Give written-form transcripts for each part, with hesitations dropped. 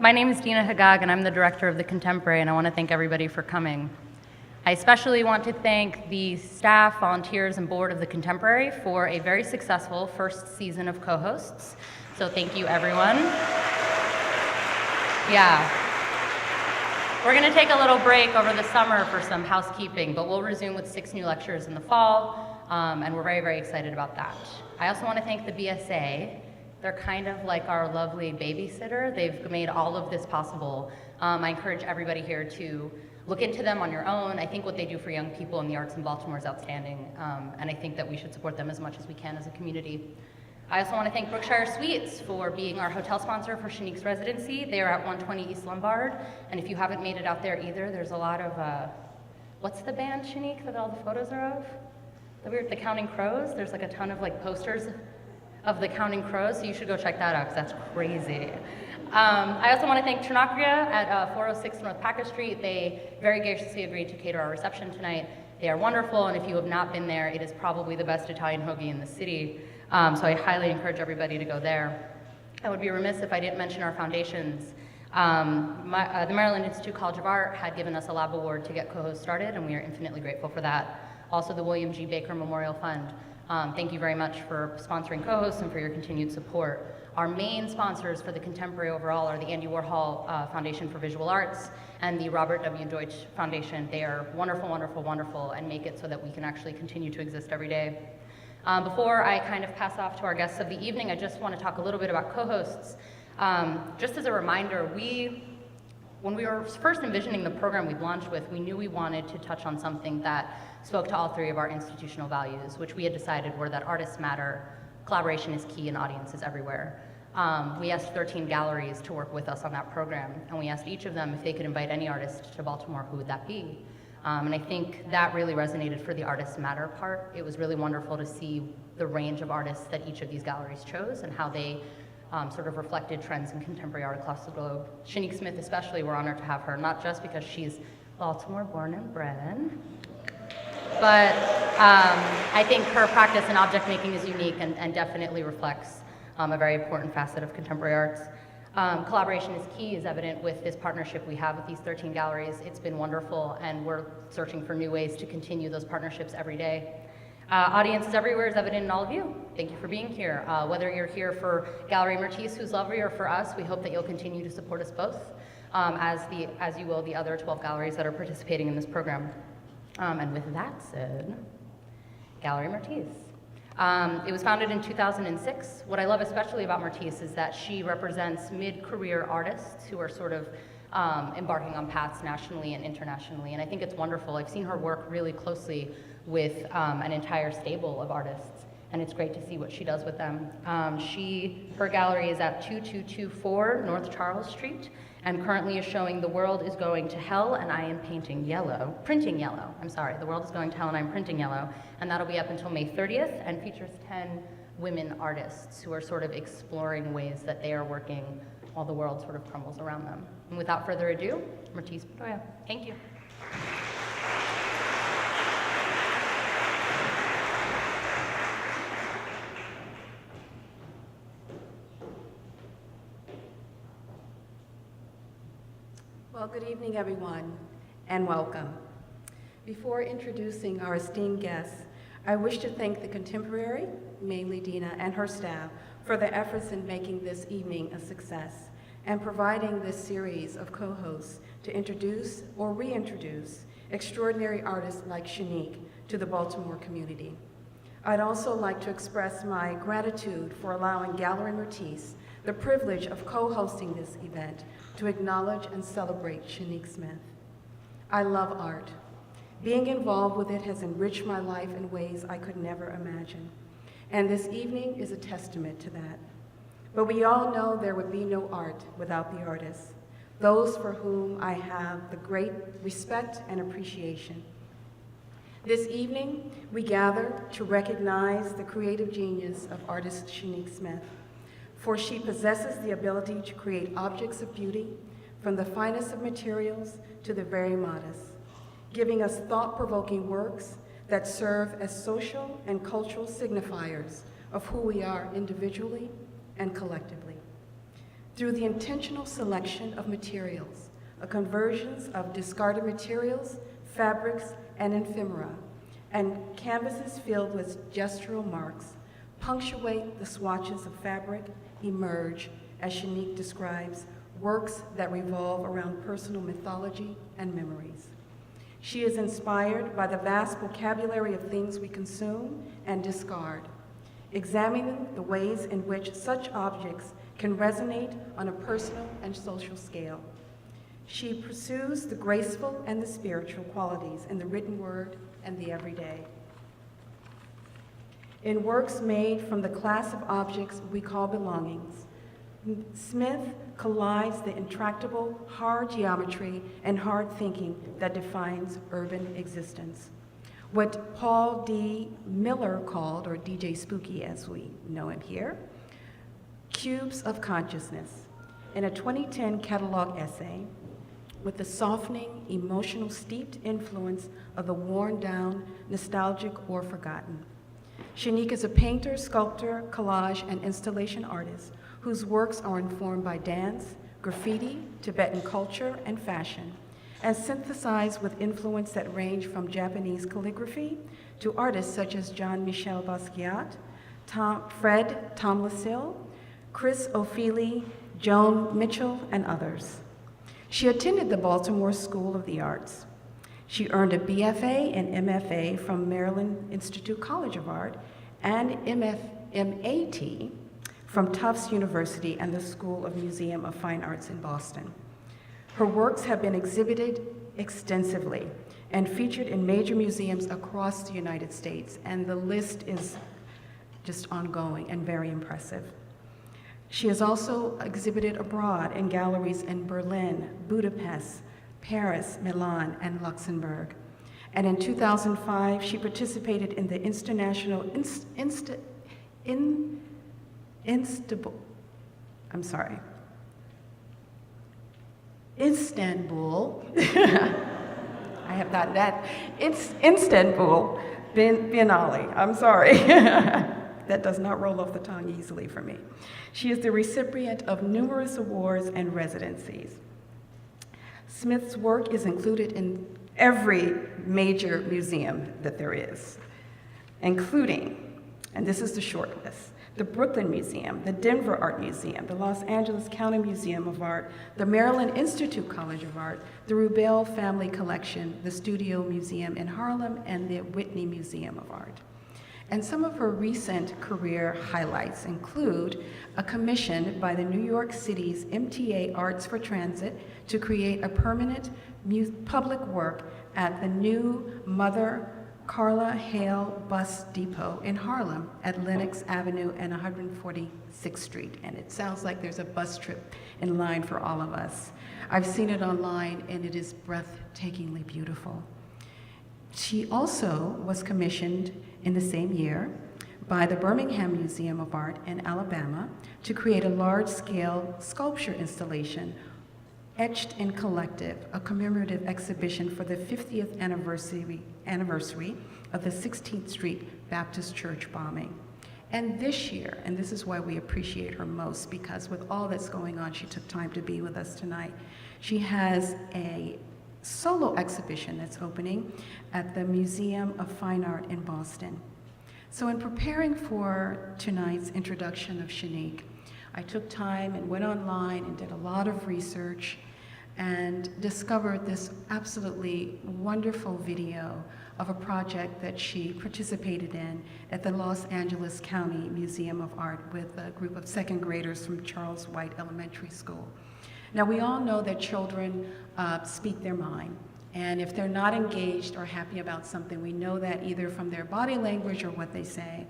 My name is Dina Hagag, and I'm the director of the Contemporary, and I want to thank everybody for coming. I especially want to thank the staff, volunteers, and board of the Contemporary for a very successful first season of co-hosts. So thank you, everyone. Yeah. We're going to take a little break over the summer for some housekeeping, but we'll resume with 6 new lectures in the fall, and we're very, very excited about that. I also want to thank the BSA. They're kind of like our lovely babysitter. They've made all of this possible. I encourage everybody here to look into them on your own. I think what they do for young people in the arts in Baltimore is outstanding, and I think that we should support them as much as we can as a community. I also want to thank Brookshire Suites for being our hotel sponsor for Shinique's residency. They are at 120 East Lombard, and if you haven't made it out there either, there's a lot of, what's the band, Shinique, that all the photos are of? The Counting Crows? There's like a ton of like posters of the Counting Crows, so you should go check that out, because that's crazy. I also want to thank Trinacria at 406 North Packard Street. They very graciously agreed to cater our reception tonight. They are wonderful, and if you have not been there, it is probably the best Italian hoagie in the city. So I highly encourage everybody to go there. I would be remiss if I didn't mention our foundations. The Maryland Institute College of Art had given us a lab award to get co-host started, and we are infinitely grateful for that. Also, the William G. Baker Memorial Fund. Thank you very much for sponsoring co-hosts and for your continued support. Our main sponsors for the Contemporary overall are the Andy Warhol Foundation for Visual Arts and the Robert W. Deutsch Foundation. They are wonderful, wonderful, wonderful, and make it so that we can actually continue to exist every day. Before I kind of pass off to our guests of the evening, I just want to talk a little bit about co-hosts. Just as a reminder, when we were first envisioning the program we'd launched with, we knew we wanted to touch on something that spoke to all 3 of our institutional values, which we had decided were that artists matter, collaboration is key, and audience is everywhere. We asked 13 galleries to work with us on that program, and we asked each of them if they could invite any artist to Baltimore, who would that be? And I think that really resonated for the Artists Matter part. It was really wonderful to see the range of artists that each of these galleries chose and how they sort of reflected trends in contemporary art across the globe. Shinique Smith especially, we're honored to have her, not just because she's Baltimore born and bred, but I think her practice in object making is unique and definitely reflects a very important facet of contemporary arts. Collaboration is key, is evident with this partnership we have with these 13 galleries. It's been wonderful, and we're searching for new ways to continue those partnerships every day. Audiences everywhere is evident in all of you. Thank you for being here. Whether you're here for Galerie Myrtis, who's lovely, or for us, we hope that you'll continue to support us both, as you will the other 12 galleries that are participating in this program. And with that said, Galerie Myrtis. It was founded in 2006. What I love especially about Myrtis is that she represents mid-career artists who are sort of embarking on paths nationally and internationally, and I think it's wonderful. I've seen her work really closely with an entire stable of artists, and it's great to see what she does with them. Her gallery is at 2224 North Charles Street, and currently is showing The World is Going to Hell and I Am Printing Yellow. The World is Going to Hell and I'm Printing Yellow, and that'll be up until May 30th, and features 10 women artists who are sort of exploring ways that they are working while the world sort of crumbles around them. And without further ado, Myrtis Bedolla. Thank you. Well, good evening, everyone, and welcome. Before introducing our esteemed guests, I wish to thank the Contemporary, mainly Dina and her staff, for their efforts in making this evening a success and providing this series of co-hosts to introduce or reintroduce extraordinary artists like Shinique to the Baltimore community. I'd also like to express my gratitude for allowing Galerie Myrtis the privilege of co-hosting this event to acknowledge and celebrate Shinique Smith. I love art. Being involved with it has enriched my life in ways I could never imagine, and this evening is a testament to that. But we all know there would be no art without the artists, those for whom I have the great respect and appreciation. This evening, we gather to recognize the creative genius of artist Shinique Smith, for she possesses the ability to create objects of beauty from the finest of materials to the very modest, giving us thought-provoking works that serve as social and cultural signifiers of who we are individually and collectively. through the intentional selection of materials, a convergence of discarded materials, fabrics, and ephemera, and canvases filled with gestural marks punctuate the swatches of fabric emerge, as Shinique describes, works that revolve around personal mythology and memories. She is inspired by the vast vocabulary of things we consume and discard, examining the ways in which such objects can resonate on a personal and social scale. She pursues the graceful and the spiritual qualities in the written word and the everyday. In works made from the class of objects we call belongings, Smith collides the intractable hard geometry and hard thinking that defines urban existence. What Paul D. Miller called, or DJ Spooky as we know him here, cubes of consciousness, in a 2010 catalog essay with the softening, emotional steeped influence of the worn down, nostalgic, or forgotten. Shinique is a painter, sculptor, collage, and installation artist whose works are informed by dance, graffiti, Tibetan culture, and fashion, and synthesized with influence that range from Japanese calligraphy to artists such as Jean-Michel Basquiat, Fred Tomlinson, Chris O'Feely, Joan Mitchell, and others. She attended the Baltimore School of the Arts. She earned a BFA and MFA from Maryland Institute College of Art and MAT from Tufts University and the School of Museum of Fine Arts in Boston. Her works have been exhibited extensively and featured in major museums across the United States, and the list is just ongoing and very impressive. She has also exhibited abroad in galleries in Berlin, Budapest, Paris, Milan, and Luxembourg. And in 2005, she participated in the Istanbul I have not that. It's Istanbul Biennale. I'm sorry. That does not roll off the tongue easily for me. She is the recipient of numerous awards and residencies. Smith's work is included in every major museum that there is, including, and this is the short list, the Brooklyn Museum, the Denver Art Museum, the Los Angeles County Museum of Art, the Maryland Institute College of Art, the Rubel Family Collection, the Studio Museum in Harlem, and the Whitney Museum of Art. And some of her recent career highlights include a commission by the New York City's MTA Arts for Transit to create a permanent public work at the new Mother Carla Hale Bus Depot in Harlem at Lenox Avenue and 146th Street. And it sounds like there's a bus trip in line for all of us. I've seen it online and it is breathtakingly beautiful. She also was commissioned in the same year by the Birmingham Museum of Art in Alabama to create a large-scale sculpture installation, Etched in Collective, a commemorative exhibition for the 50th anniversary of the 16th Street Baptist Church bombing. And this year, and this is why we appreciate her most, because with all that's going on, she took time to be with us tonight. She has a solo exhibition that's opening at the Museum of Fine Art in Boston. So in preparing for tonight's introduction of Shinique, I took time and went online and did a lot of research and discovered this absolutely wonderful video of a project that she participated in at the Los Angeles County Museum of Art with a group of second graders from Charles White Elementary School. Now, we all know that children speak their mind, and if they're not engaged or happy about something, we know that either from their body language or what they say.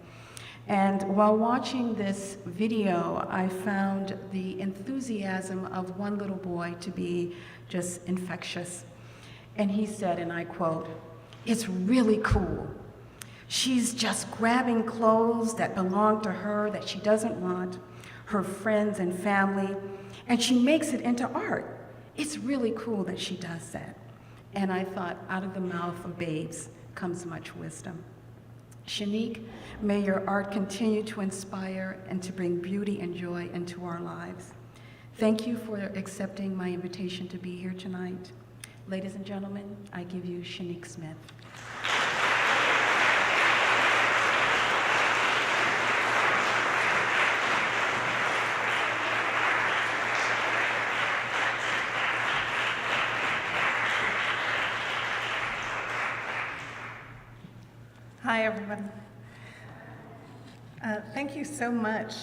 And while watching this video, I found the enthusiasm of one little boy to be just infectious. And he said, and I quote, "It's really cool. She's just grabbing clothes that belong to her that she doesn't want, her friends and family, and she makes it into art. It's really cool that she does that." And I thought, out of the mouth of babes comes much wisdom. Shinique, may your art continue to inspire and to bring beauty and joy into our lives. Thank you for accepting my invitation to be here tonight. Ladies and gentlemen, I give you Shinique Smith. Hi, everyone. Thank you so much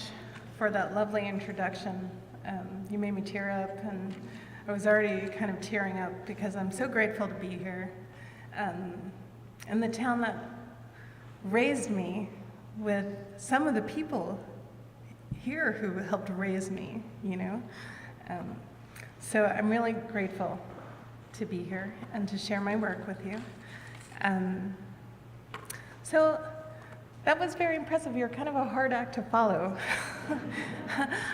for that lovely introduction. You made me tear up, and I was already kind of tearing up because I'm so grateful to be here. In the town that raised me with some of the people here who helped raise me, you know? So I'm really grateful to be here and to share my work with you. So that was very impressive. You're kind of a hard act to follow.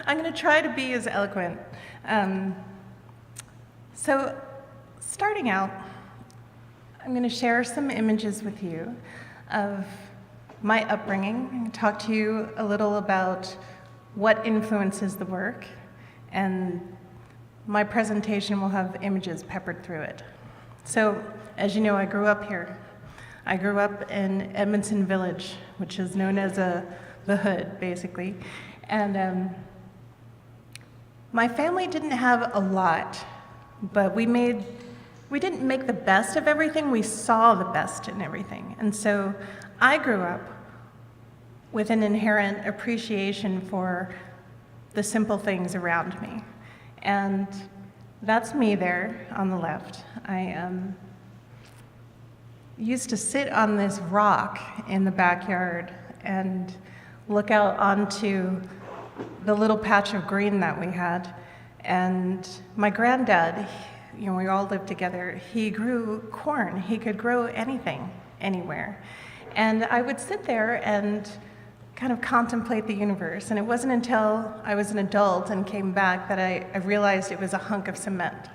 I'm going to try to be as eloquent. So starting out, I'm going to share some images with you of my upbringing and talk to you a little about what influences the work, and my presentation will have images peppered through it. So, as you know, I grew up here. I grew up in Edmondson Village, which is known as the hood, basically. And my family didn't have a lot, but we didn't make the best of everything, we saw the best in everything. And so I grew up with an inherent appreciation for the simple things around me. And that's me there on the left. I used to sit on this rock in the backyard and look out onto the little patch of green that we had. And my granddad, you know, we all lived together, he grew corn. He could grow anything, anywhere. And I would sit there and kind of contemplate the universe. And it wasn't until I was an adult and came back that I realized it was a hunk of cement.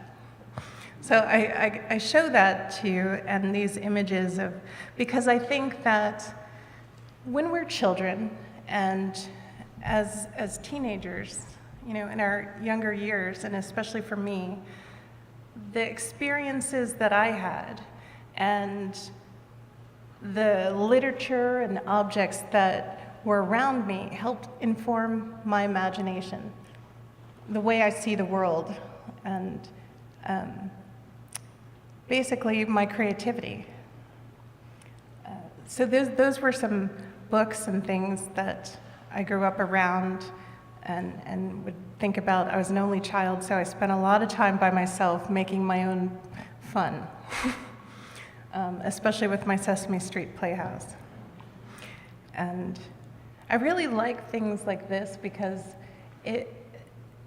So I show that to you and these images of, because I think that when we're children and as teenagers, you know, in our younger years, and especially for me, the experiences that I had and the literature and objects that were around me helped inform my imagination, the way I see the world, and basically my creativity. So those were some books and things that I grew up around and would think about. I was an only child, so I spent a lot of time by myself making my own fun, especially with my Sesame Street Playhouse. And I really like things like this because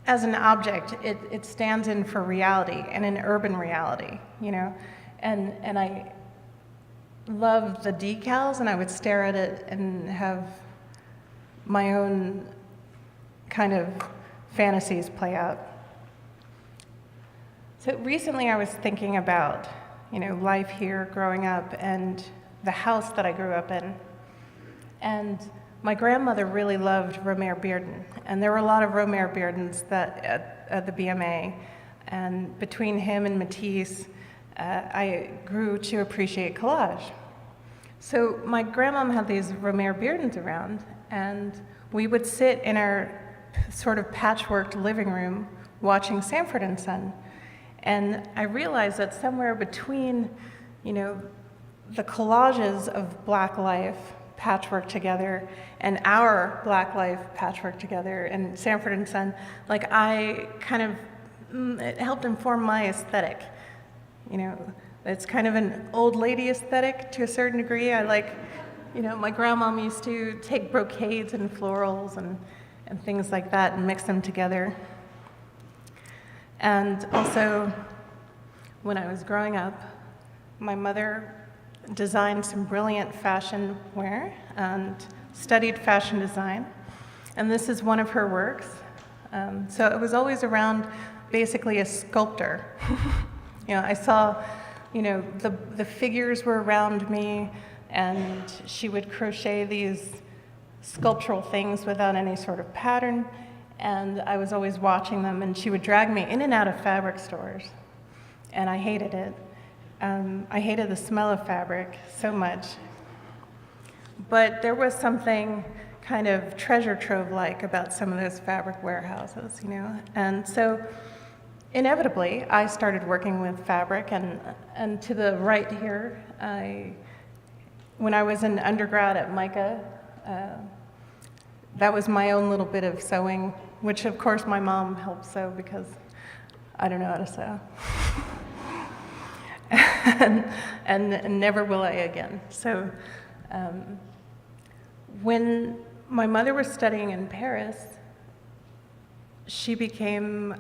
as an object, it stands in for reality, and an urban reality, you know? And I love the decals, and I would stare at it and have my own kind of fantasies play out. So recently I was thinking about, you know, life here growing up and the house that I grew up in. And my grandmother really loved Romare Bearden, and there were a lot of Romare Beardens at the BMA, and between him and Myrtis, I grew to appreciate collage. So my grandmom had these Romare Beardens around, and we would sit in our sort of patchworked living room watching Sanford and Son, and I realized that somewhere between, you know, the collages of Black life patchwork together and our Black life patchwork together and Sanford and Son, like I kind of, it helped inform my aesthetic. You know, it's kind of an old lady aesthetic to a certain degree. I like, you know, my grandmom used to take brocades and florals and things like that and mix them together. And also, when I was growing up, my mother designed some brilliant fashion wear and studied fashion design. And this is one of her works. So it was always around basically a sculptor. You know, I saw, you know, the figures were around me, and she would crochet these sculptural things without any sort of pattern. and I was always watching them, and she would drag me in and out of fabric stores, and I hated it. I hated the smell of fabric so much. But there was something kind of treasure trove-like about some of those fabric warehouses, you know? And so inevitably, I started working with fabric, and to the right here, when I was an undergrad at MICA, that was my own little bit of sewing, which of course my mom helped sew because I don't know how to sew. and never will I again. So when my mother was studying in Paris, she became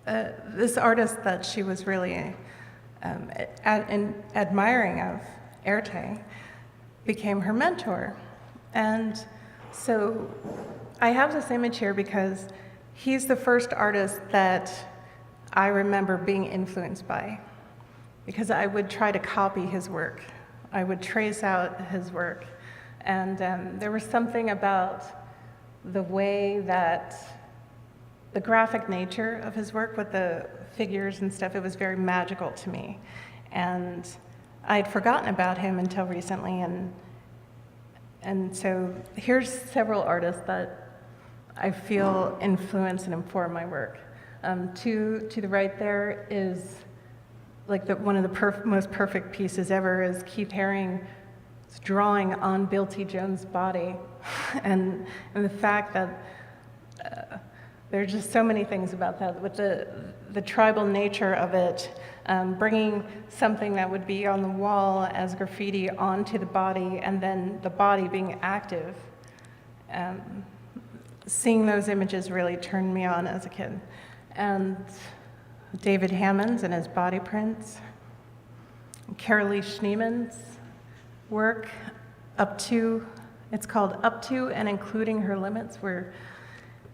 this artist that she was really admiring of, Erte, became her mentor. And so I have this image here because he's the first artist that I remember being influenced by, because I would try to copy his work. I would trace out his work. And there was something about the way that the graphic nature of his work with the figures and stuff, it was very magical to me. And I had forgotten about him until recently, and so here's several artists that I feel influence and inform my work. To the right there is like one of the most perfect pieces ever is Keith Haring's drawing on Bill T. Jones' body, and the fact that there are just so many things about that, with the tribal nature of it, bringing something that would be on the wall as graffiti onto the body, and then the body being active. Seeing those images really turned me on as a kid. And David Hammond's and his body prints, Carolee Schneemann's work, it's called Up To and Including Her Limits, where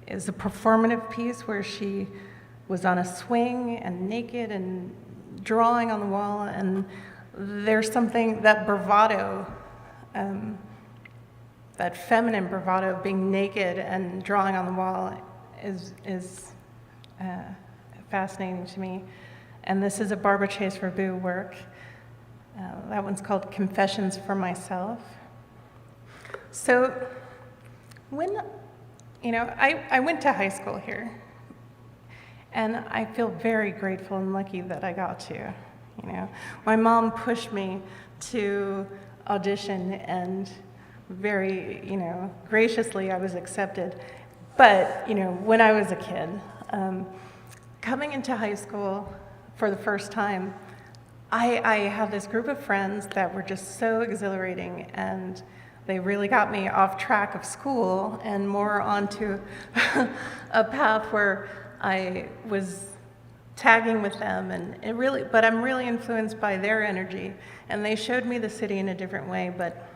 is a performative piece where she was on a swing and naked and drawing on the wall, and there's something, that bravado, that feminine bravado of being naked and drawing on the wall is fascinating to me. And this is a Barbara Chase Rabu work. That one's called Confessions for Myself. So when, I went to high school here, and I feel very grateful and lucky that I got to, My mom pushed me to audition, and very, graciously I was accepted. But, when I was a kid, coming into high school for the first time, I had this group of friends that were just so exhilarating, and they really got me off track of school and more onto a path where I was tagging with them, but I'm really influenced by their energy, and they showed me the city in a different way, but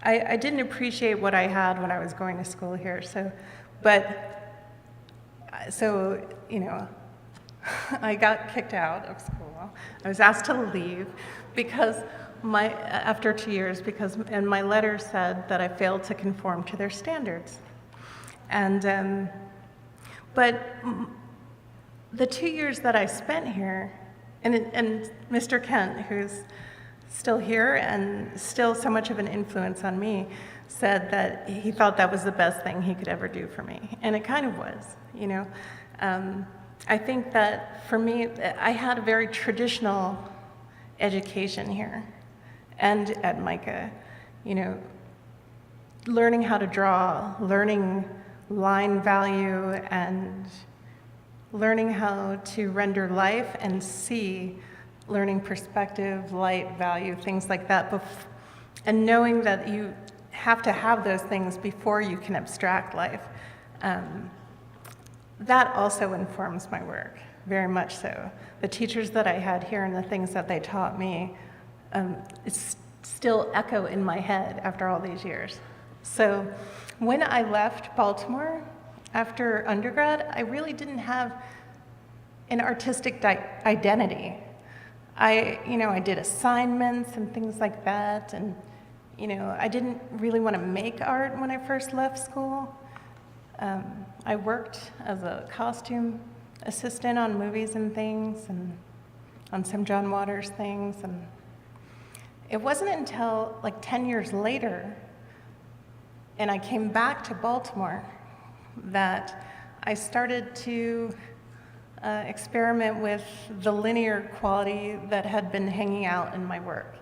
I didn't appreciate what I had when I was going to school here, so I got kicked out of school. I was asked to leave because after 2 years, and my letter said that I failed to conform to their standards. And but the 2 years that I spent here, and Mr. Kent, who's still here and still so much of an influence on me, said that he thought that was the best thing he could ever do for me, and it kind of was, I think that for me, I had a very traditional education here and at MICA, learning how to draw, learning line value, and learning how to render life and see, learning perspective, light, value, things like that, and knowing that you have to have those things before you can abstract life. That also informs my work, very much so. The teachers that I had here and the things that they taught me, it's still echo in my head after all these years. So when I left Baltimore after undergrad, I really didn't have an artistic identity. I did assignments and things like that, and I didn't really want to make art when I first left school. I worked as a costume assistant on movies and things, and on some John Waters things. And it wasn't until like 10 years later, and I came back to Baltimore, that I started to experiment with the linear quality that had been hanging out in my work.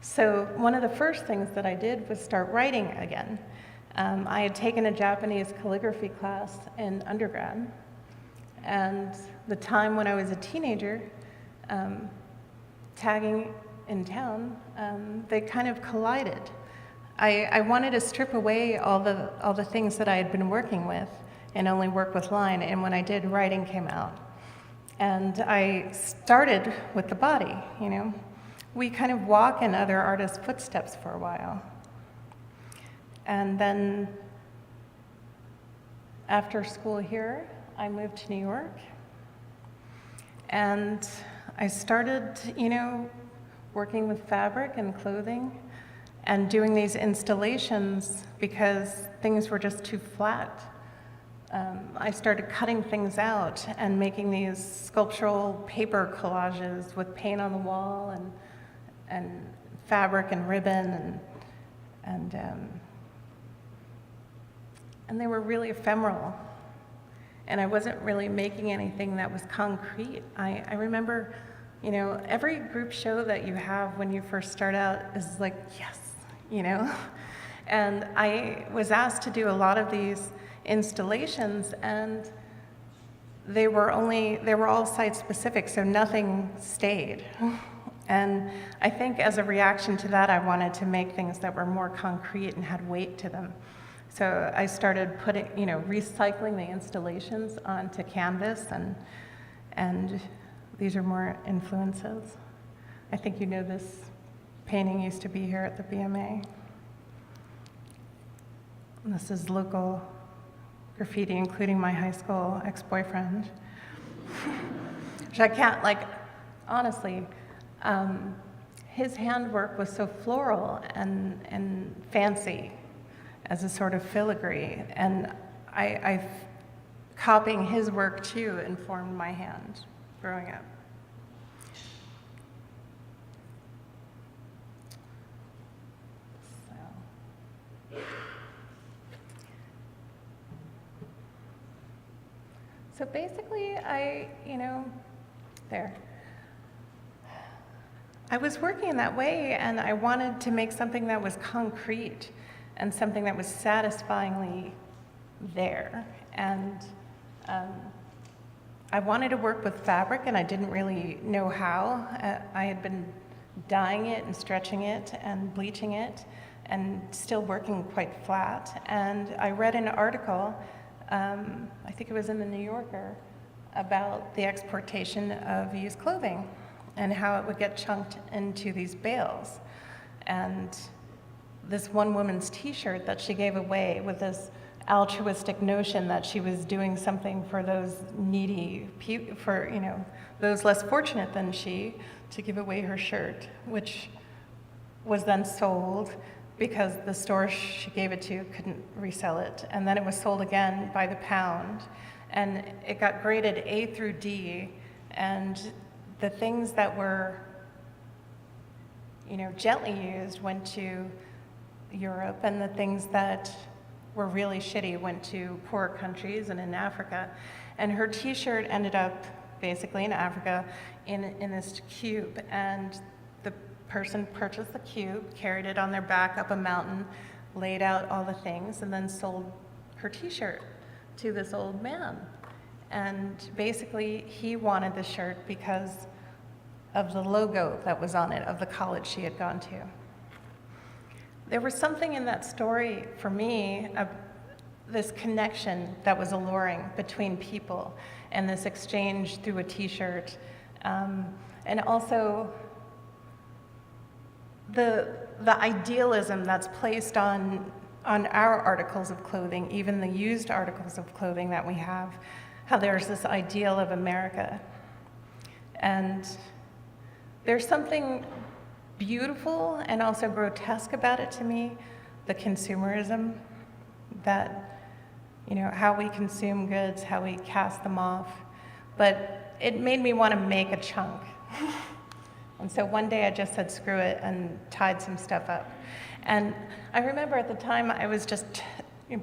So one of the first things that I did was start writing again. I had taken a Japanese calligraphy class in undergrad, and the time when I was a teenager, tagging in town, they kind of collided. I wanted to strip away all the things that I had been working with and only work with line, and when I did, writing came out. And I started with the body, you know. We kind of walk in other artists' footsteps for a while. And then after school here, I moved to New York. And I started, you know, working with fabric and clothing and doing these installations because things were just too flat. I started cutting things out and making these sculptural paper collages with paint on the wall and fabric and ribbon, and they were really ephemeral. And I wasn't really making anything that was concrete. I remember, you know, every group show that you have when you first start out is like, yes, you know? And I was asked to do a lot of these installations, and they were all site specific, so nothing stayed. And I think as a reaction to that, I wanted to make things that were more concrete and had weight to them. So I started putting, you know, recycling the installations onto canvas, and these are more influences. I think you know this painting used to be here at the BMA. And this is local graffiti, including my high school ex-boyfriend, which I can't, like, honestly, his handwork was so floral and fancy as a sort of filigree, and I copying his work too informed my hand growing up. So basically, I was working in that way, and I wanted to make something that was concrete and something that was satisfyingly there. And I wanted to work with fabric, and I didn't really know how. I had been dyeing it and stretching it and bleaching it and still working quite flat. And I read an article, I think it was in the New Yorker, about the exportation of used clothing and how it would get chunked into these bales. And this one woman's t-shirt that she gave away with this altruistic notion that she was doing something for those needy people, for, you know, those less fortunate than she, to give away her shirt, which was then sold because the store she gave it to couldn't resell it. And then it was sold again by the pound. And it got graded A through D. And the things that were, you know, gently used went to Europe, and the things that were really shitty went to poorer countries and in Africa. And her t-shirt ended up basically in Africa in this cube. And the person purchased the cube, carried it on their back up a mountain, laid out all the things, and then sold her t-shirt to this old man. And basically, he wanted the shirt because of the logo that was on it, of the college she had gone to. There was something in that story for me, this connection that was alluring between people, and this exchange through a t-shirt, and also the idealism that's placed on our articles of clothing, even the used articles of clothing that we have, how there's this ideal of America. And there's something beautiful and also grotesque about it to me, the consumerism that how we consume goods, how we cast them off. But it made me want to make a chunk. And so one day I just said, screw it, and tied some stuff up. And I remember at the time I was just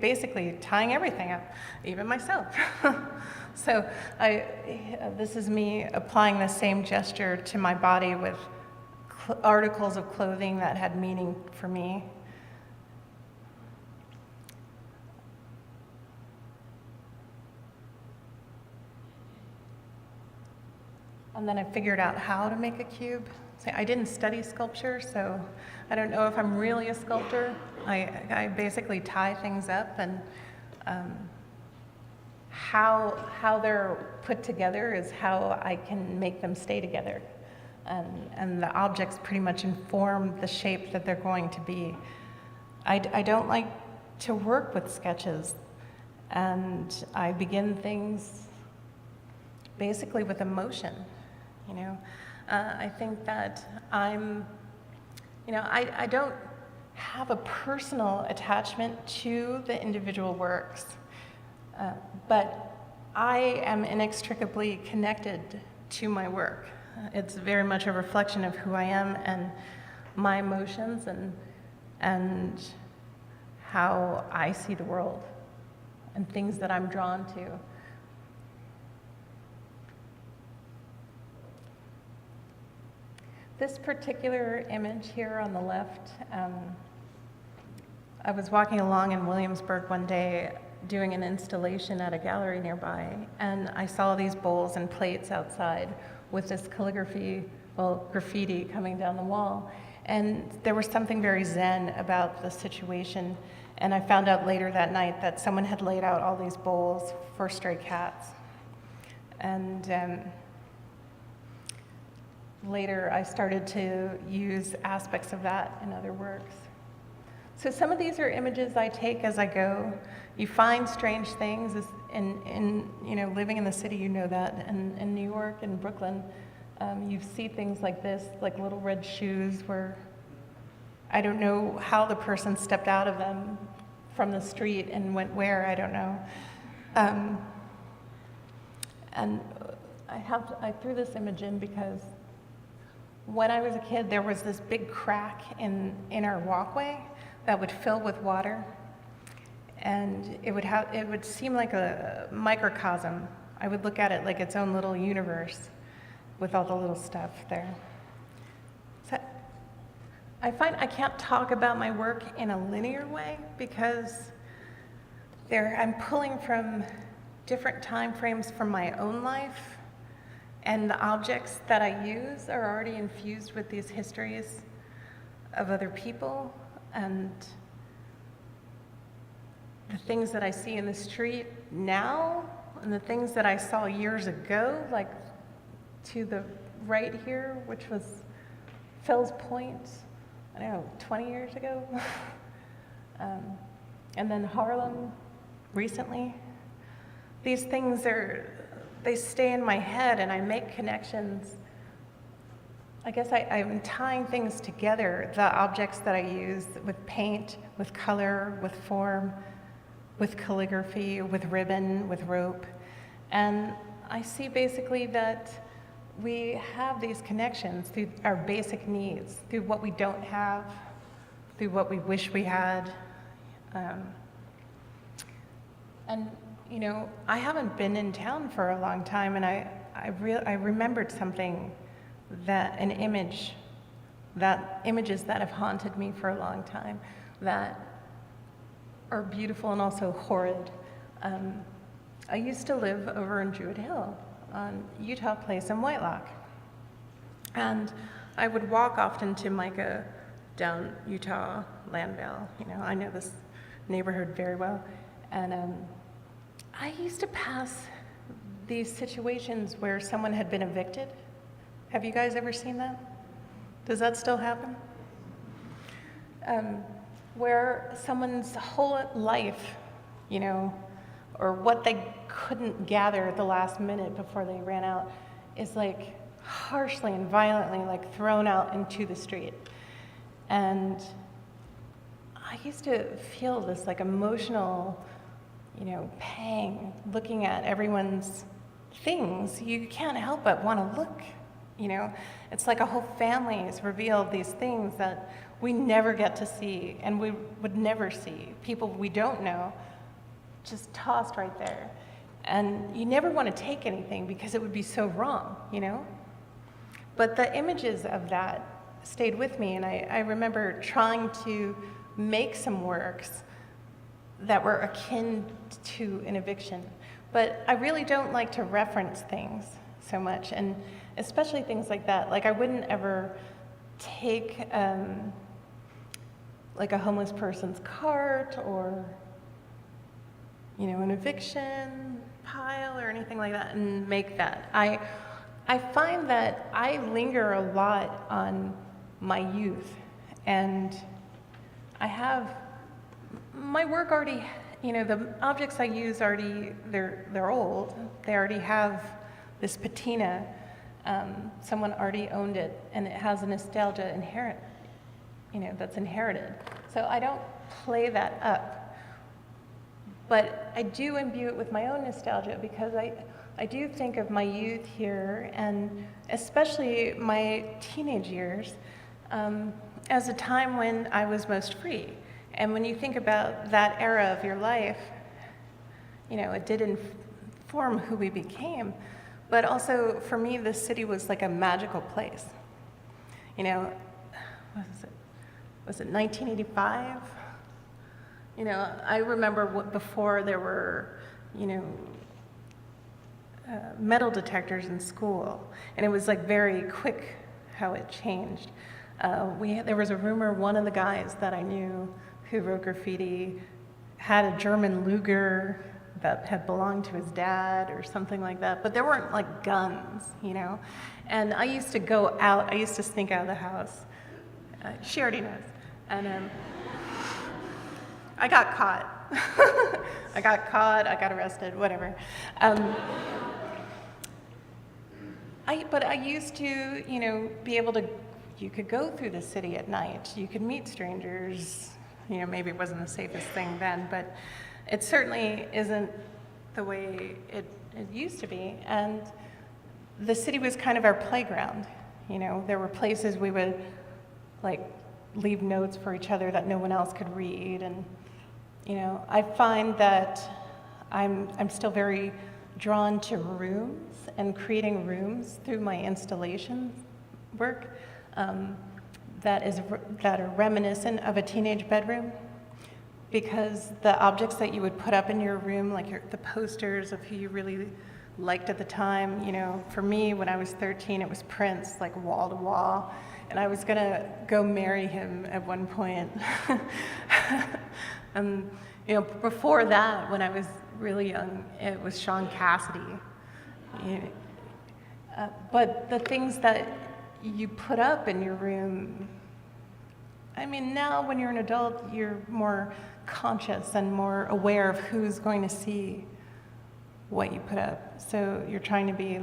basically tying everything up, even myself. So this is me applying the same gesture to my body with articles of clothing that had meaning for me. And then I figured out how to make a cube. So I didn't study sculpture, so I don't know if I'm really a sculptor. I basically tie things up, and how they're put together is how I can make them stay together. And the objects pretty much inform the shape that they're going to be. I don't like to work with sketches, and I begin things basically with emotion. I think that I don't have a personal attachment to the individual works, but I am inextricably connected to my work. It's very much a reflection of who I am and my emotions and how I see the world and things that I'm drawn to. This particular image here on the left, I was walking along in Williamsburg one day doing an installation at a gallery nearby, and I saw these bowls and plates outside with this graffiti coming down the wall. And there was something very zen about the situation, and I found out later that night that someone had laid out all these bowls for stray cats. And later, I started to use aspects of that in other works. So some of these are images I take as I go. You find strange things living in the city, you know that, and in New York and Brooklyn, you see things like this, like little red shoes where I don't know how the person stepped out of them from the street and went where, I don't know. And I threw this image in because when I was a kid, there was this big crack in our walkway that would fill with water, and it would seem like a microcosm. I would look at it like its own little universe with all the little stuff there. So I find I can't talk about my work in a linear way because I'm pulling from different time frames from my own life. And the objects that I use are already infused with these histories of other people, and the things that I see in the street now and the things that I saw years ago, like to the right here, which was Fells Point, I don't know, 20 years ago. And then Harlem recently. These things they stay in my head, and I make connections. I guess I'm tying things together, the objects that I use with paint, with color, with form, with calligraphy, with ribbon, with rope. And I see basically that we have these connections through our basic needs, through what we don't have, through what we wish we had. I haven't been in town for a long time, and I remembered something, images that have haunted me for a long time, that are beautiful and also horrid. I used to live over in Druid Hill on Utah Place in Whitelock, and I would walk often to Micah down Utah Landvale. I know this neighborhood very well, and I used to pass these situations where someone had been evicted. Have you guys ever seen that? Does that still happen? Where someone's whole life, or what they couldn't gather at the last minute before they ran out, is like harshly and violently like thrown out into the street. And I used to feel this like emotional pang, looking at everyone's things, you can't help but want to look. It's like a whole family has revealed these things that we never get to see, and we would never see. People we don't know, just tossed right there. And you never want to take anything because it would be so wrong, But the images of that stayed with me, and I remember trying to make some works that were akin to an eviction. But I really don't like to reference things so much, and especially things like that. Like, I wouldn't ever take like a homeless person's cart or an eviction pile or anything like that and make that. I find that I linger a lot on my youth, and I have my work already, the objects I use already, they're old. They already have this patina. Someone already owned it, and it has a nostalgia inherent, that's inherited. So I don't play that up. But I do imbue it with my own nostalgia, because I do think of my youth here, and especially my teenage years, as a time when I was most free. And when you think about that era of your life, it did inform who we became. But also, for me, the city was like a magical place. What was it? Was it 1985? I remember before there were, metal detectors in school, and it was like very quick how it changed. There was a rumor one of the guys that I knew who wrote graffiti had a German Luger that had belonged to his dad or something like that, but there weren't like guns, And I used to go out, I used to sneak out of the house. She already knows. And I got caught. I got arrested, whatever. But I used to, be able to, you could go through the city at night, you could meet strangers, maybe it wasn't the safest thing then, but it certainly isn't the way it used to be. And the city was kind of our playground. There were places we would leave notes for each other that no one else could read. And, I find that I'm still very drawn to rooms and creating rooms through my installation work that are reminiscent of a teenage bedroom. Because the objects that you would put up in your room, like the posters of who you really liked at the time, for me, when I was 13, it was Prince, like wall to wall, and I was gonna go marry him at one point. And, before that, when I was really young, it was Sean Cassidy. But the things that you put up in your room, now when you're an adult, you're more conscious and more aware of who's going to see what you put up. So you're trying to be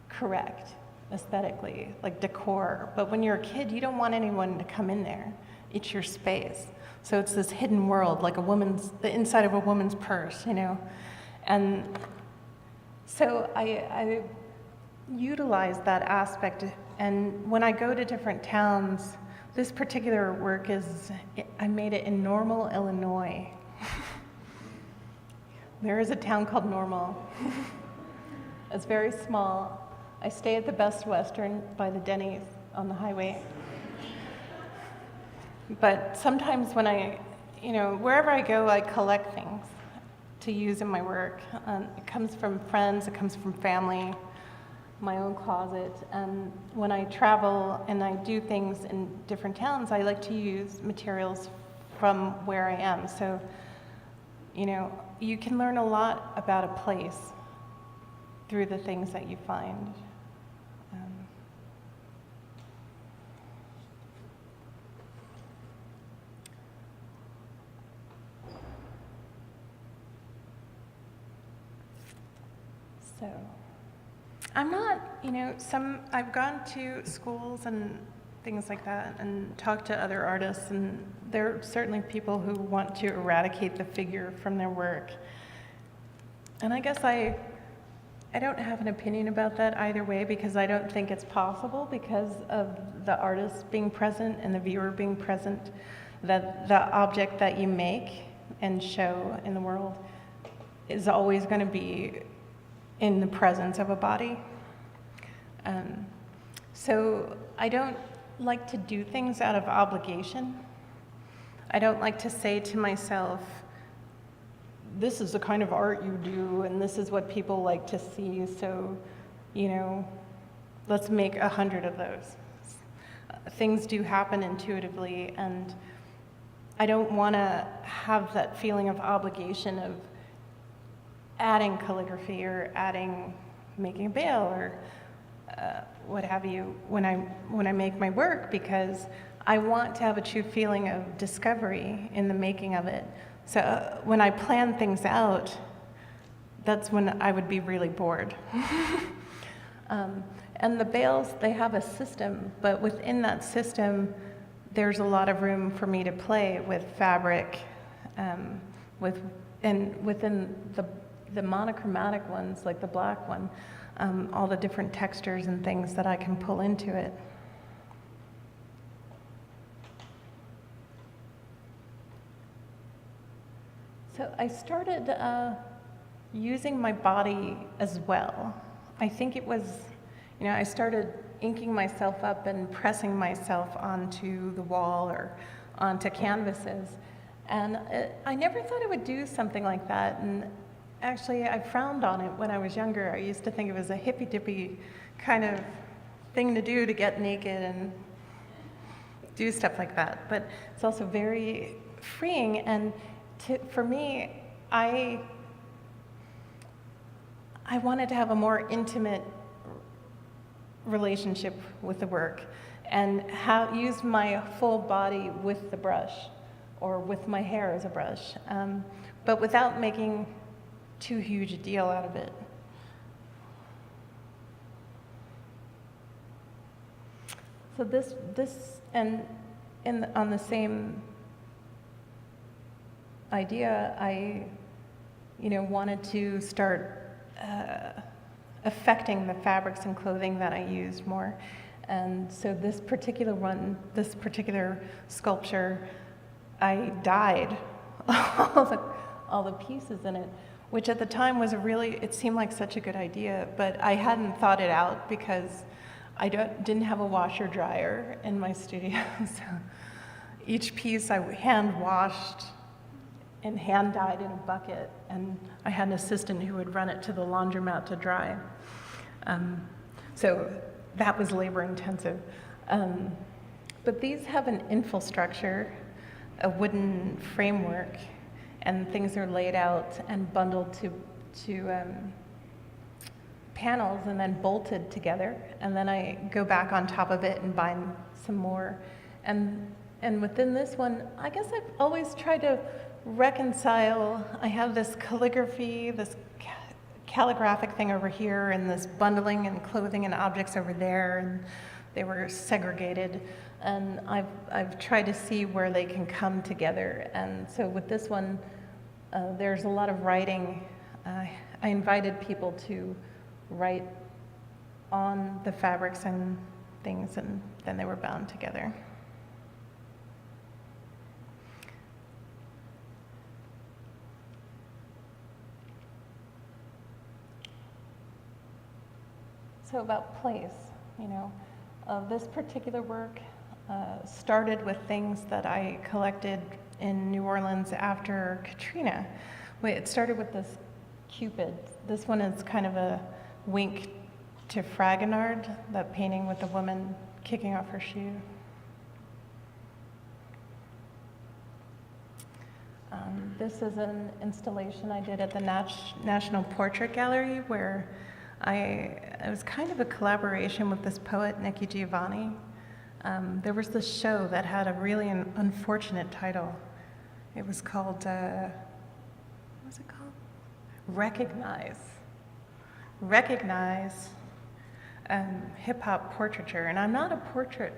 correct aesthetically, like decor. But when you're a kid, you don't want anyone to come in there. It's your space. So it's this hidden world, like the inside of a woman's purse, And so I utilize that aspect. And when I go to different towns, this particular work I made it in Normal, Illinois. There is a town called Normal. It's very small. I stay at the Best Western by the Denny's on the highway. But sometimes when wherever I go, I collect things to use in my work. It comes from friends, it comes from family, my own closet. And when I travel and I do things in different towns, I like to use materials from where I am. So, you can learn a lot about a place through the things that you find. So I'm not, I've gone to schools and things like that, and talk to other artists, and there are certainly people who want to eradicate the figure from their work. And I guess I don't have an opinion about that either way, because I don't think it's possible because of the artist being present and the viewer being present, that the object that you make and show in the world is always going to be in the presence of a body. So I don't like to do things out of obligation. I don't like to say to myself, this is the kind of art you do, and this is what people like to see, so, let's make 100 of those. Things do happen intuitively, and I don't want to have that feeling of obligation of adding calligraphy or making a veil or what have you when I make my work, because I want to have a true feeling of discovery in the making of it. So when I plan things out, that's when I would be really bored. And the bales, they have a system, but within that system, there's a lot of room for me to play with fabric, within the monochromatic ones, like the black one, all the different textures and things that I can pull into it. So I started using my body as well. I think it was, I started inking myself up and pressing myself onto the wall or onto canvases. And I never thought I would do something like that. And actually, I frowned on it when I was younger. I used to think it was a hippy-dippy kind of thing to do, to get naked and do stuff like that. But it's also very freeing. And for me, I wanted to have a more intimate relationship with the work and use my full body with the brush or with my hair as a brush, but without making too huge a deal out of it. So this and on the same idea, I wanted to start affecting the fabrics and clothing that I used more. And so this particular sculpture, I dyed all the pieces in it, which at the time was it seemed like such a good idea, but I hadn't thought it out because I didn't have a washer dryer in my studio. So each piece I hand washed and hand dyed in a bucket, and I had an assistant who would run it to the laundromat to dry. So that was labor intensive. But these have an infrastructure, a wooden framework, and things are laid out and bundled to panels and then bolted together. And then I go back on top of it and bind some more. And within this one, I guess I've always tried to reconcile. I have this calligraphy, this calligraphic thing over here, and this bundling and clothing and objects over there, and they were segregated. And I've tried to see where they can come together. And so with this one, there's a lot of writing. I invited people to write on the fabrics and things, and then they were bound together. So about place, this particular work started with things that I collected in New Orleans after Katrina. It started with this Cupid. This one is kind of a wink to Fragonard, that painting with the woman kicking off her shoe. This is an installation I did at the National Portrait Gallery, where it was kind of a collaboration with this poet, Nikki Giovanni. There was this show that had a really unfortunate title. It was called, what was it called? Recognize hip-hop portraiture. And I'm not a portrait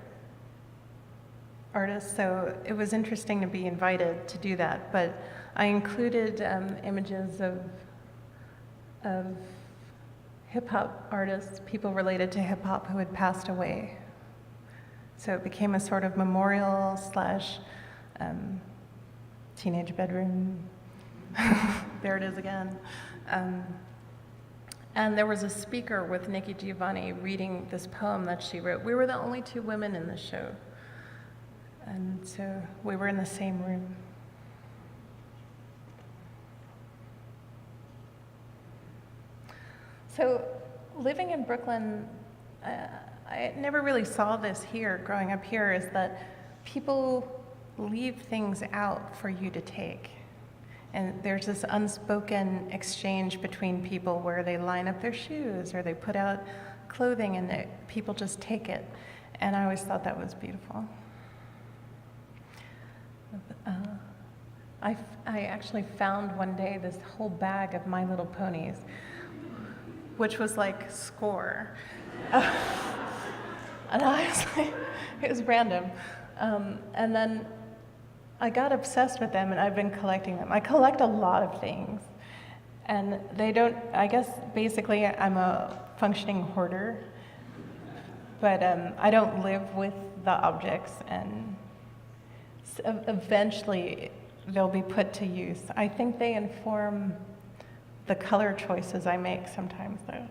artist, so it was interesting to be invited to do that. But I included images of hip-hop artists, people related to hip-hop who had passed away. So it became a sort of memorial slash teenage bedroom. There it is again. And there was a speaker with Nikki Giovanni reading this poem that she wrote. We were the only two women in the show. And so we were in the same room. So living in Brooklyn, I never really saw this here, growing up here, is that people leave things out for you to take. And there's this unspoken exchange between people where they line up their shoes or they put out clothing and people just take it. And I always thought that was beautiful. I actually found one day this whole bag of My Little Ponies, which was like score. And I was like, it was random. And then I got obsessed with them and I've been collecting them. I collect a lot of things. And they don't, I guess basically I'm a functioning hoarder, but I don't live with the objects, and eventually they'll be put to use. I think they inform the color choices I make sometimes, though.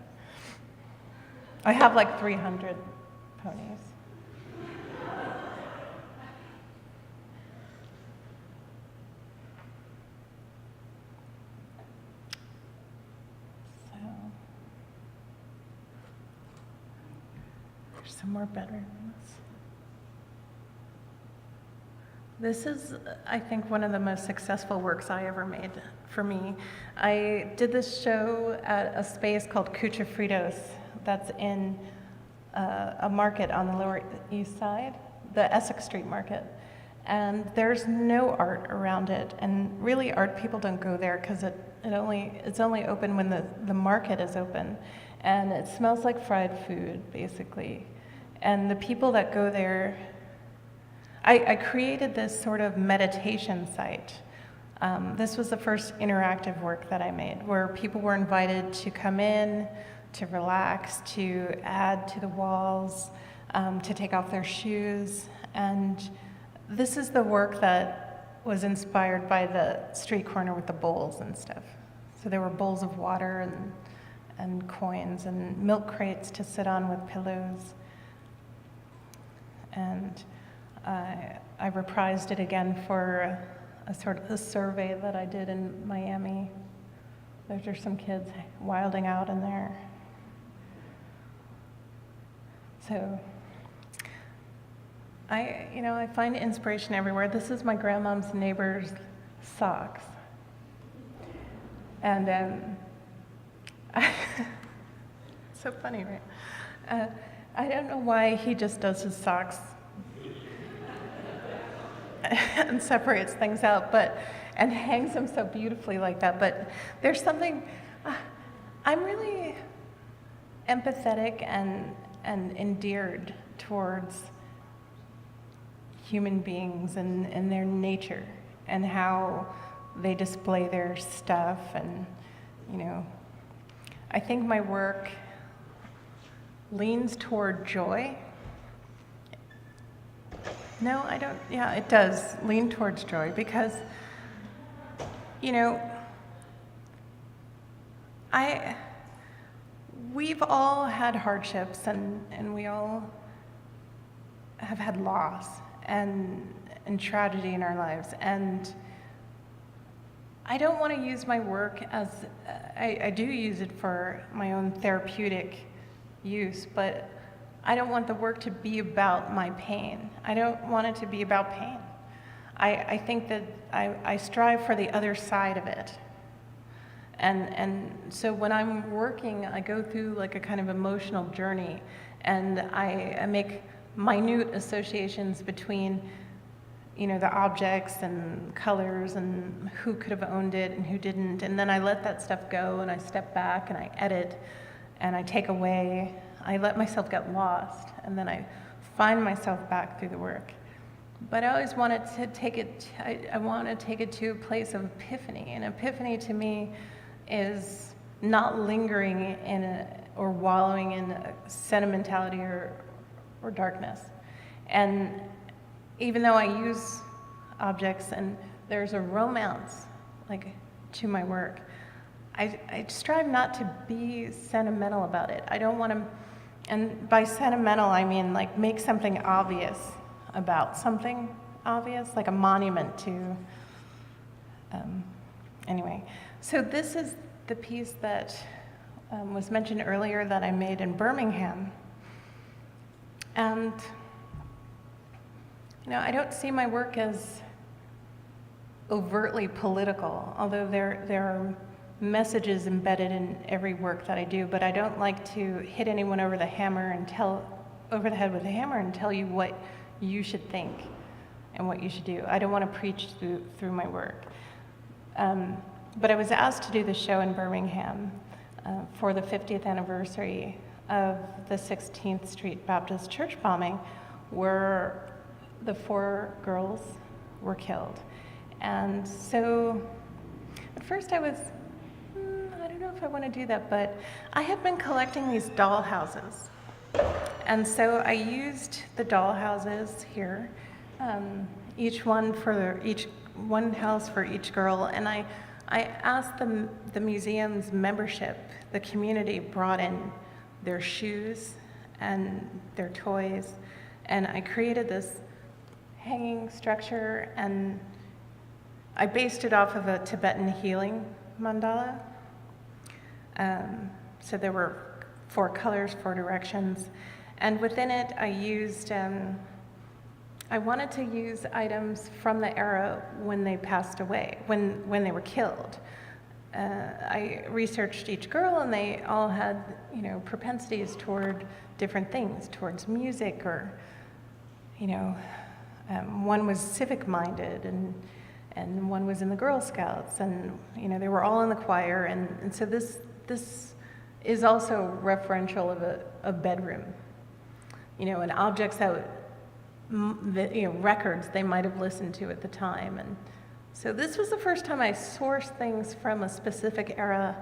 I have like 300 ponies. So, there's some more bedrooms. This is, I think, one of the most successful works I ever made for me. I did this show at a space called Cucha Fritos that's in a market on the Lower East Side, the Essex Street Market. And there's no art around it. And really, art people don't go there because it's only open when the market is open. And it smells like fried food, basically. And the people that go there, I created this sort of meditation site. This was the first interactive work that I made, where people were invited to come in, to relax, to add to the walls, to take off their shoes. And this is the work that was inspired by the street corner with the bowls and stuff. So there were bowls of water and coins and milk crates to sit on with pillows. And I reprised it again for a sort of a survey that I did in Miami. Those are some kids wilding out in there. So I find inspiration everywhere. This is my grandmom's neighbor's socks. And so funny, right? I don't know why he just does his socks and separates things out, and hangs them so beautifully like that. But there's something, I'm really empathetic and endeared towards human beings and their nature and how they display their stuff. And, I think my work leans toward joy. No, I don't. Yeah, it does lean towards joy because, we've all had hardships and we all have had loss and tragedy in our lives. And I don't want to use my work as, I do use it for my own therapeutic use, but I don't want the work to be about my pain. I don't want it to be about pain. I think that I strive for the other side of it. And so when I'm working, I go through like a kind of emotional journey, and I make minute associations between, the objects and colors and who could have owned it and who didn't. And then I let that stuff go and I step back and I edit and I take away. I let myself get lost, and then I find myself back through the work. But I always wanted to take it, I want to take it to a place of epiphany. And epiphany to me is not lingering or wallowing in sentimentality or darkness. And even though I use objects and there's a romance to my work, I strive not to be sentimental about it. I don't want to, and by sentimental I mean make something obvious about something obvious, like a monument to, anyway. So this is the piece that was mentioned earlier that I made in Birmingham. And, I don't see my work as overtly political, although there are messages embedded in every work that I do, but I don't like to hit anyone over the head with a hammer and tell you what you should think and what you should do. I don't want to preach through my work. But I was asked to do the show in Birmingham for the 50th anniversary of the 16th Street Baptist Church bombing, where the 4 girls were killed. And so at first I was, I don't know if I want to do that, but I have been collecting these doll houses. And so I used the doll houses here, one house for each girl, and I asked the museum's membership, the community brought in their shoes and their toys, and I created this hanging structure, and I based it off of a Tibetan healing mandala. So there were 4 colors, 4 directions, and within it I used, I wanted to use items from the era when they passed away, when they were killed. I researched each girl, and they all had, propensities toward different things, towards music, or, one was civic-minded, and one was in the Girl Scouts, and they were all in the choir, and so this is also referential of a bedroom, and objects that records they might have listened to at the time. And so this was the first time I sourced things from a specific era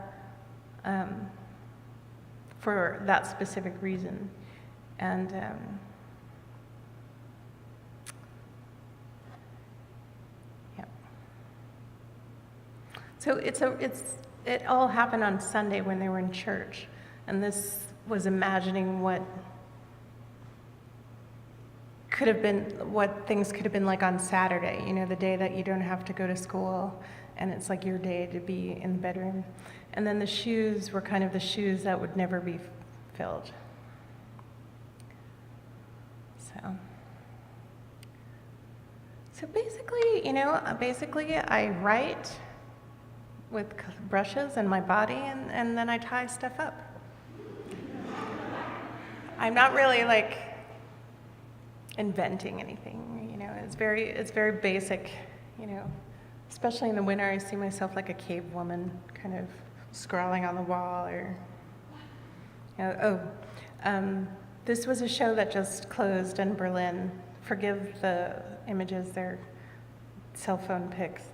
for that specific reason. And yeah. So it all happened on Sunday when they were in church, and this was imagining what things could have been like on Saturday, the day that you don't have to go to school, and it's like your day to be in the bedroom. And then the shoes were kind of the shoes that would never be filled. So basically I write with brushes and my body, and then I tie stuff up. I'm not really inventing anything, it's very basic, especially in the winter. I see myself like a cave woman, kind of scrawling on the wall, or, this was a show that just closed in Berlin. Forgive the images, they're cell phone pics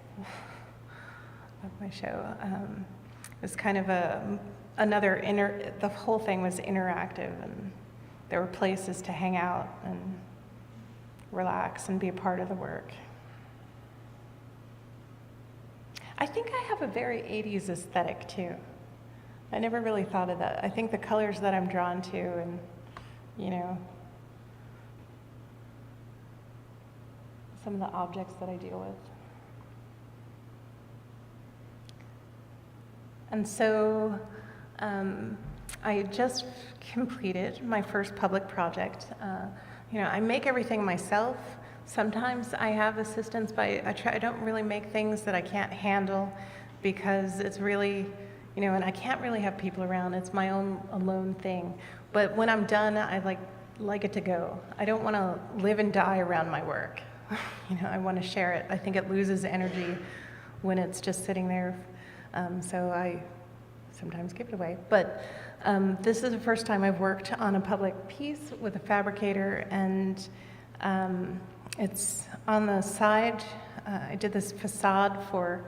of my show. It was kind of the whole thing was interactive, and there were places to hang out and relax and be a part of the work. I think I have a very 80s aesthetic too. I never really thought of that. I think the colors that I'm drawn to, and some of the objects that I deal with. And so I just completed my first public project. I make everything myself. Sometimes I have assistance, but I don't really make things that I can't handle, because it's really, and I can't really have people around. It's my own alone thing. But when I'm done, I like it to go. I don't want to live and die around my work. I want to share it. I think it loses energy when it's just sitting there. So I sometimes give it away. But this is the first time I've worked on a public piece with a fabricator, and It's on the side. I did this facade for,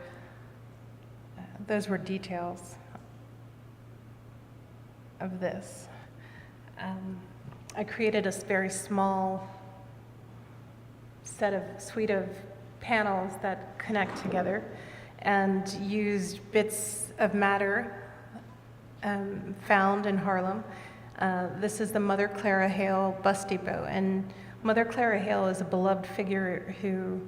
those were details of this. I created a very small suite of panels that connect together and used bits of matter found in Harlem. This is the Mother Clara Hale bus depot, and Mother Clara Hale is a beloved figure who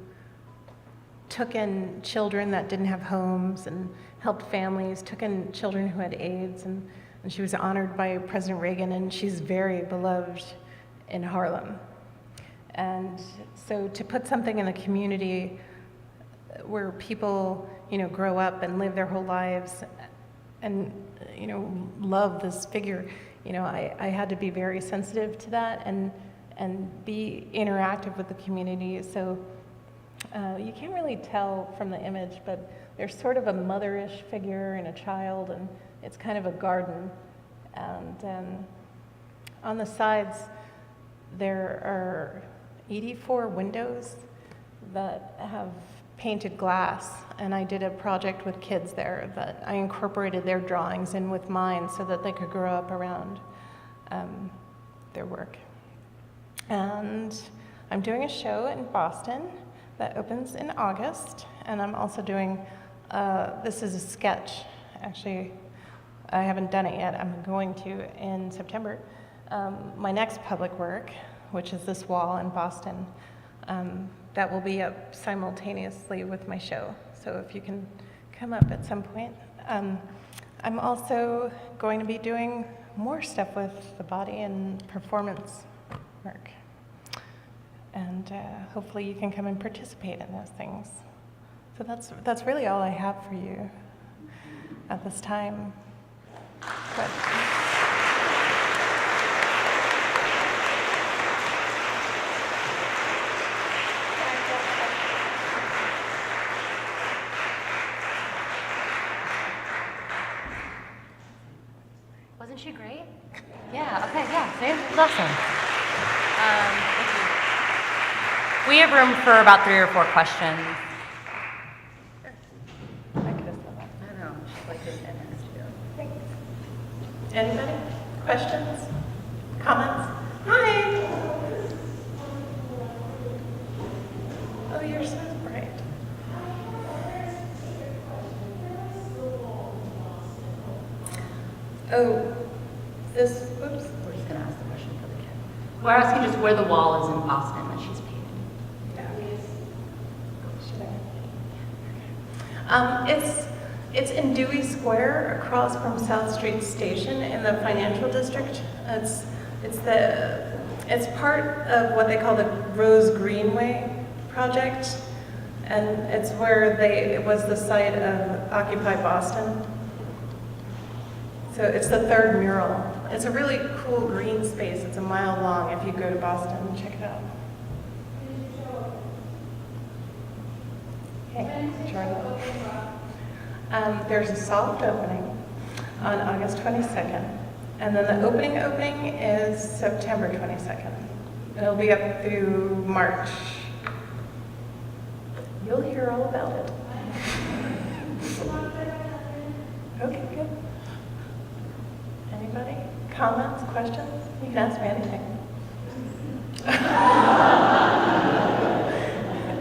took in children that didn't have homes and helped families, took in children who had AIDS, and she was honored by President Reagan, and she's very beloved in Harlem. And so to put something in the community where people, grow up and live their whole lives and, love this figure, I had to be very sensitive to that and be interactive with the community. So you can't really tell from the image, but there's sort of a motherish figure and a child, and it's kind of a garden. And on the sides, there are 84 windows that have painted glass, and I did a project with kids there that I incorporated their drawings in with mine so that they could grow up around their work. And I'm doing a show in Boston that opens in August, and I'm also doing, this is a sketch, actually. I haven't done it yet. I'm going to in September. My next public work, which is this wall in Boston, that will be up simultaneously with my show. So if you can come up at some point. I'm also going to be doing more stuff with the body and performance work. And hopefully you can come and participate in those things. So that's really all I have for you at this time. But Wasn't she great? Yeah, okay, yeah, see? It was awesome. Thank you. We have room for about 3 or 4 questions. I could have done that. I don't know, she's like this and this too. Thanks. Anybody? Questions? Comments? Hi! Oh, you're so bright. Oh, this, oops. We're just gonna ask the question for the kid. We're asking just where the wall is in Boston that she's painted. It's in Dewey Square across from South Street Station in the financial district. It's part of what they call the Rose Greenway project, and it's where it was the site of Occupy Boston. So it's the third mural. It's a really cool green space. It's a mile long if you go to Boston and check it out. Hey, Charlie. There's a soft opening on August 22nd, and then the opening is September 22nd. It'll be up through March. You'll hear all about it. Okay, good. Anybody? Comments, questions? You can ask me anything.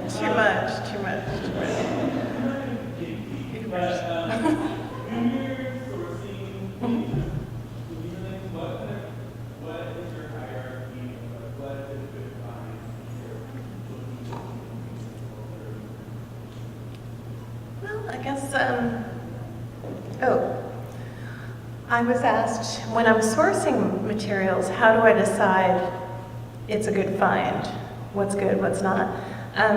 Too much. You first. Well, I guess, I was asked, when I'm sourcing materials, how do I decide it's a good find? What's good, what's not? I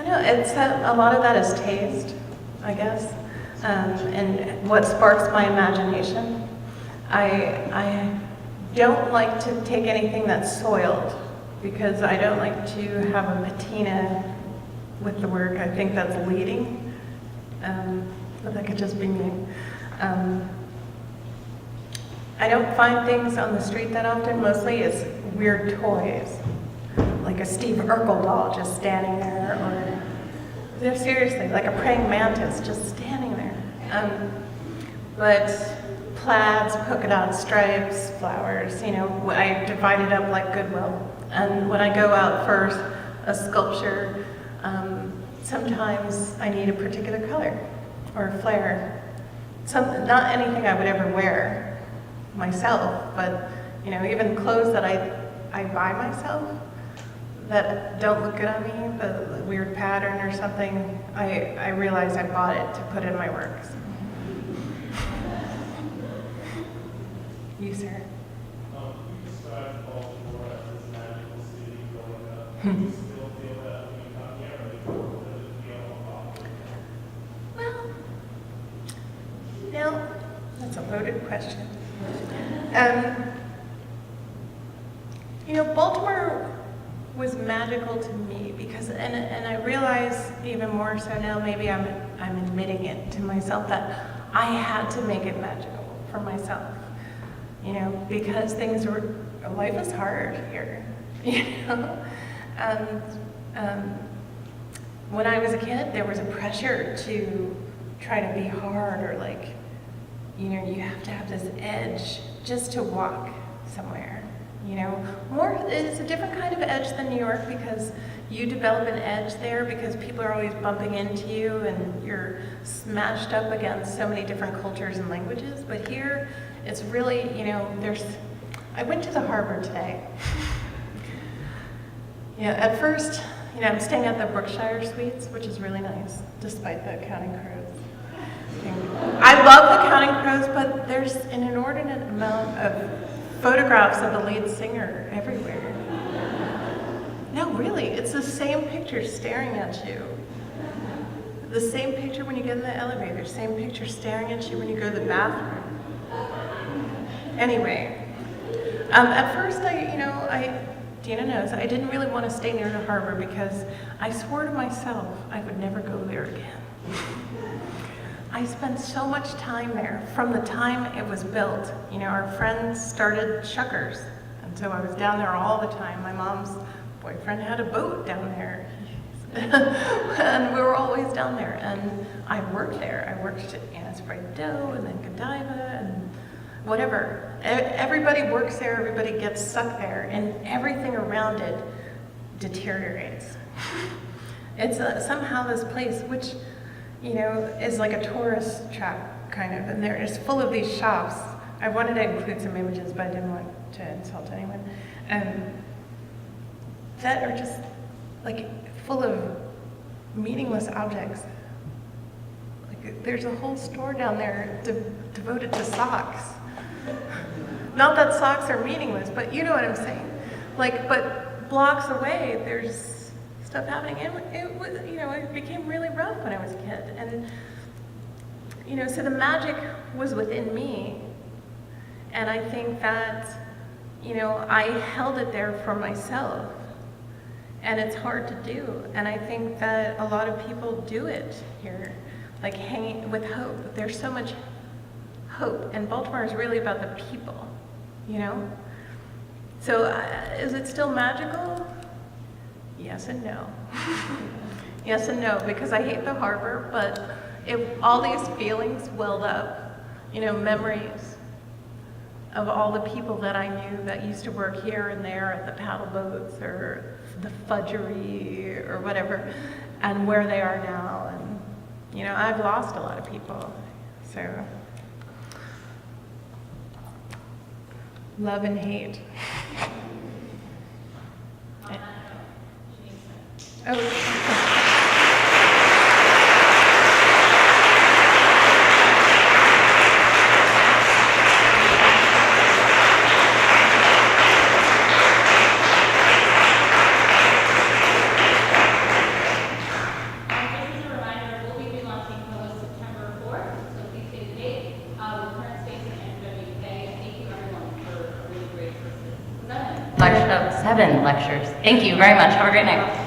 know, a lot of that is taste, I guess, and what sparks my imagination. I don't like to take anything that's soiled, because I don't like to have a patina with the work. I think that's leading, but that could just be me. I don't find things on the street that often. Mostly it's weird toys. like a Steve Urkel doll just standing there, or no, seriously, like a praying mantis just standing there. But plaids, polka dot stripes, flowers, you know, I divide it up like Goodwill. And when I go out for a sculpture, sometimes I need a particular color or flair. Not anything I would ever wear myself, but you know, even clothes that I buy myself that don't look good on me, the weird pattern or something, I realize I bought it to put in my work. So. You, sir? You described Baltimore as this magical city growing up. Do you still feel that when you come here, or does it feel a lot? Well, now, that's a loaded question. You know, Baltimore was magical to me because, and I realize even more so now, maybe I'm admitting it to myself, that I had to make it magical for myself. You know, because life is hard here, you know? And when I was a kid, there was a pressure to try to be hard, or like, you know, you have to have this edge just to walk somewhere, you know? It's a different kind of edge than New York, because you develop an edge there because people are always bumping into you and you're smashed up against so many different cultures and languages. But here, it's really, you know, I went to the harbor today. Yeah, at first, you know, I'm staying at the Brookshire Suites, which is really nice, despite the Counting Crows. I love the Counting Crows, but there's an inordinate amount of photographs of the lead singer everywhere. No, really, it's the same picture staring at you. The same picture when you get in the elevator, same picture staring at you when you go to the bathroom. Anyway, at first Dina knows, I didn't really want to stay near the harbor because I swore to myself I would never go there again. I spent so much time there from the time it was built. You know, our friends started Shuckers, and so I was down there all the time. My mom's boyfriend had a boat down there, and we were always down there. And I worked there. I worked at Anna's Bright Dough, and then Godiva, and whatever. Everybody works there, everybody gets stuck there, and everything around it deteriorates. It's somehow this place, which, you know, is like a tourist trap, kind of, and it's full of these shops. I wanted to include some images, but I didn't want to insult anyone. That are just, like, full of meaningless objects. Like, there's a whole store down there devoted to socks. Not that socks are meaningless, but you know what I'm saying. Like, but blocks away, there's stuff happening. It was, you know, it became really rough when I was a kid. And, you know, so the magic was within me. And I think that, you know, I held it there for myself. And it's hard to do. And I think that a lot of people do it here, like hanging with hope. There's so much hope, and Baltimore is really about the people, you know? So is it still magical? Yes and no. Yes and no, because I hate the harbor, but all these feelings welled up, you know, memories of all the people that I knew that used to work here and there at the paddle boats or the fudgery or whatever, and where they are now. And, you know, I've lost a lot of people, so. Love and hate. Oh. Seven lectures. Thank you very much. Have a great night.